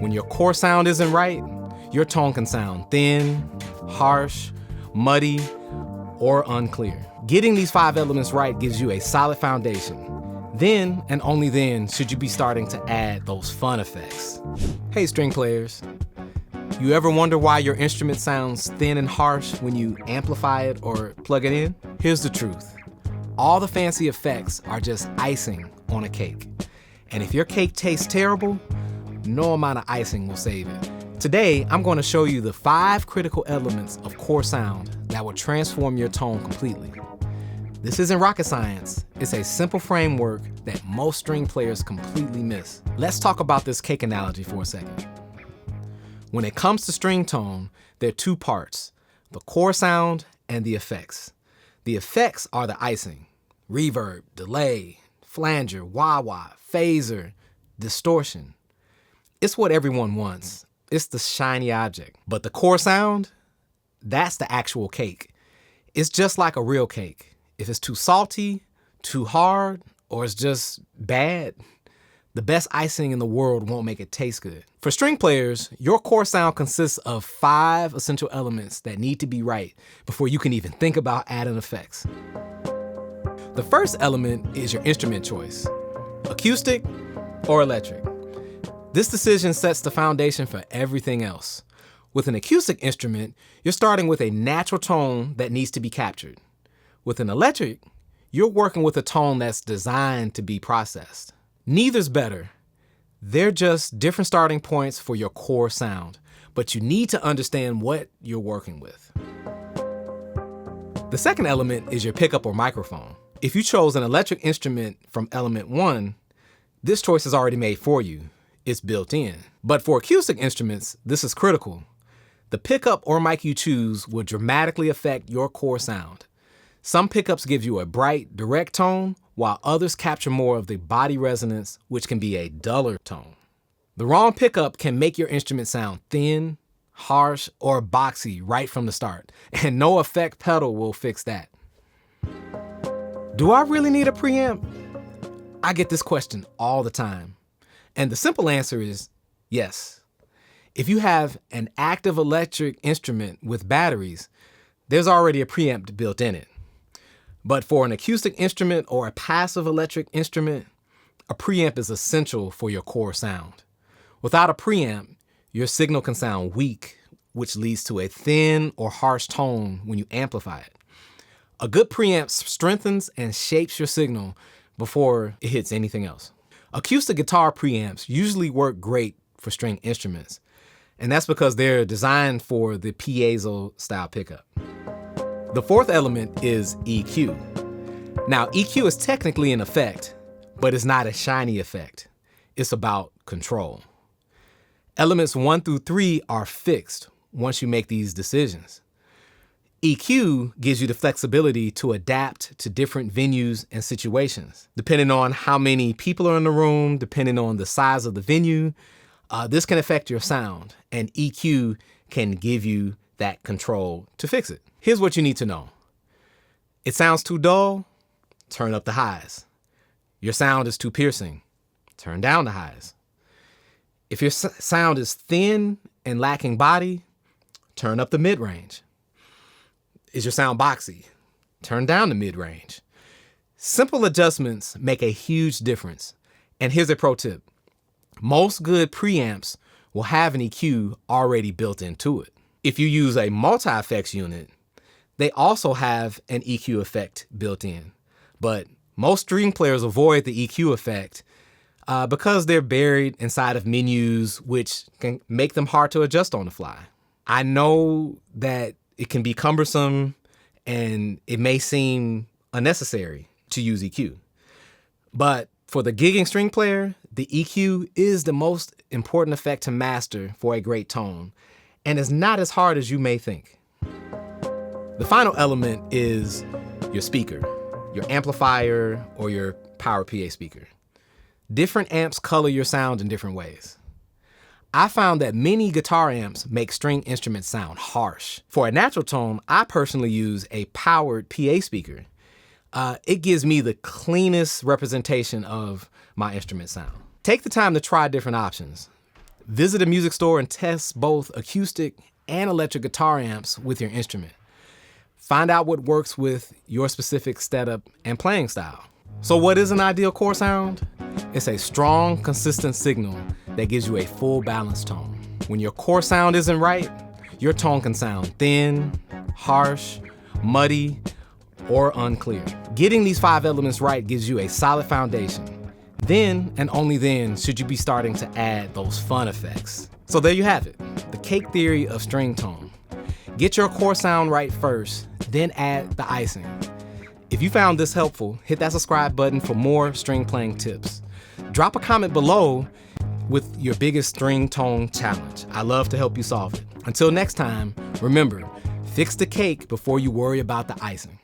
When your core sound isn't right, your tone can sound thin, harsh, muddy, or unclear. Getting these 5 elements right gives you a solid foundation. Then, and only then, should you be starting to add those fun effects. Hey string players, you ever wonder why your instrument sounds thin and harsh when you amplify it or plug it in? Here's the truth. All the fancy effects are just icing on a cake. And if your cake tastes terrible, no amount of icing will save it. Today, I'm going to show you the 5 critical elements of core sound that will transform your tone completely. This isn't rocket science. It's a simple framework that most string players completely miss. Let's talk about this cake analogy for a second. When it comes to string tone, there are 2 parts, the core sound and the effects. The effects are the icing, reverb, delay, flanger, wah-wah, phaser, distortion. It's what everyone wants. It's the shiny object. But the core sound, that's the actual cake. It's just like a real cake. If it's too salty, too hard, or it's just bad, the best icing in the world won't make it taste good. For string players, your core sound consists of 5 essential elements that need to be right before you can even think about adding effects. The first element is your instrument choice, acoustic or electric. This decision sets the foundation for everything else. With an acoustic instrument, you're starting with a natural tone that needs to be captured. With an electric, you're working with a tone that's designed to be processed. Neither's better. They're just different starting points for your core sound, but you need to understand what you're working with. The second element is your pickup or microphone. If you chose an electric instrument from element 1, this choice is already made for you. It's built in. But for acoustic instruments, this is critical. The pickup or mic you choose will dramatically affect your core sound. Some pickups give you a bright, direct tone, while others capture more of the body resonance, which can be a duller tone. The wrong pickup can make your instrument sound thin, harsh, or boxy right from the start, and no effect pedal will fix that. Do I really need a preamp? I get this question all the time. And the simple answer is yes. If you have an active electric instrument with batteries, there's already a preamp built in it. But for an acoustic instrument or a passive electric instrument, a preamp is essential for your core sound. Without a preamp, your signal can sound weak, which leads to a thin or harsh tone when you amplify it. A good preamp strengthens and shapes your signal before it hits anything else. Acoustic guitar preamps usually work great for string instruments, and that's because they're designed for the piezo style pickup. The fourth element is EQ. Now, EQ is technically an effect, but it's not a shiny effect. It's about control. Elements 1 through 3 are fixed once you make these decisions. EQ gives you the flexibility to adapt to different venues and situations. Depending on how many people are in the room, depending on the size of the venue, this can affect your sound, and EQ can give you that control to fix it. Here's what you need to know. It sounds too dull? Turn up the highs. Your sound is too piercing? Turn down the highs. If your sound is thin and lacking body, turn up the mid-range. Is your sound boxy? Turn down the mid-range. Simple adjustments make a huge difference. And here's a pro tip. Most good preamps will have an EQ already built into it. If you use a multi-effects unit, they also have an EQ effect built in. But most string players avoid the EQ effect because they're buried inside of menus, which can make them hard to adjust on the fly. I know that it can be cumbersome and it may seem unnecessary to use EQ. But for the gigging string player, the EQ is the most important effect to master for a great tone, and it's not as hard as you may think. The final element is your speaker, your amplifier, or your power PA speaker. Different amps color your sound in different ways. I found that many guitar amps make string instruments sound harsh. For a natural tone, I personally use a powered PA speaker. It gives me the cleanest representation of my instrument sound. Take the time to try different options. Visit a music store and test both acoustic and electric guitar amps with your instrument. Find out what works with your specific setup and playing style. So what is an ideal core sound? It's a strong, consistent signal that gives you a full balanced tone. When your core sound isn't right, your tone can sound thin, harsh, muddy, or unclear. Getting these 5 elements right gives you a solid foundation. Then, and only then, should you be starting to add those fun effects. So there you have it, the cake theory of string tone. Get your core sound right first, then add the icing. If you found this helpful, hit that subscribe button for more string playing tips. Drop a comment below with your biggest string tone challenge. I love to help you solve it. Until next time, remember, fix the cake before you worry about the icing.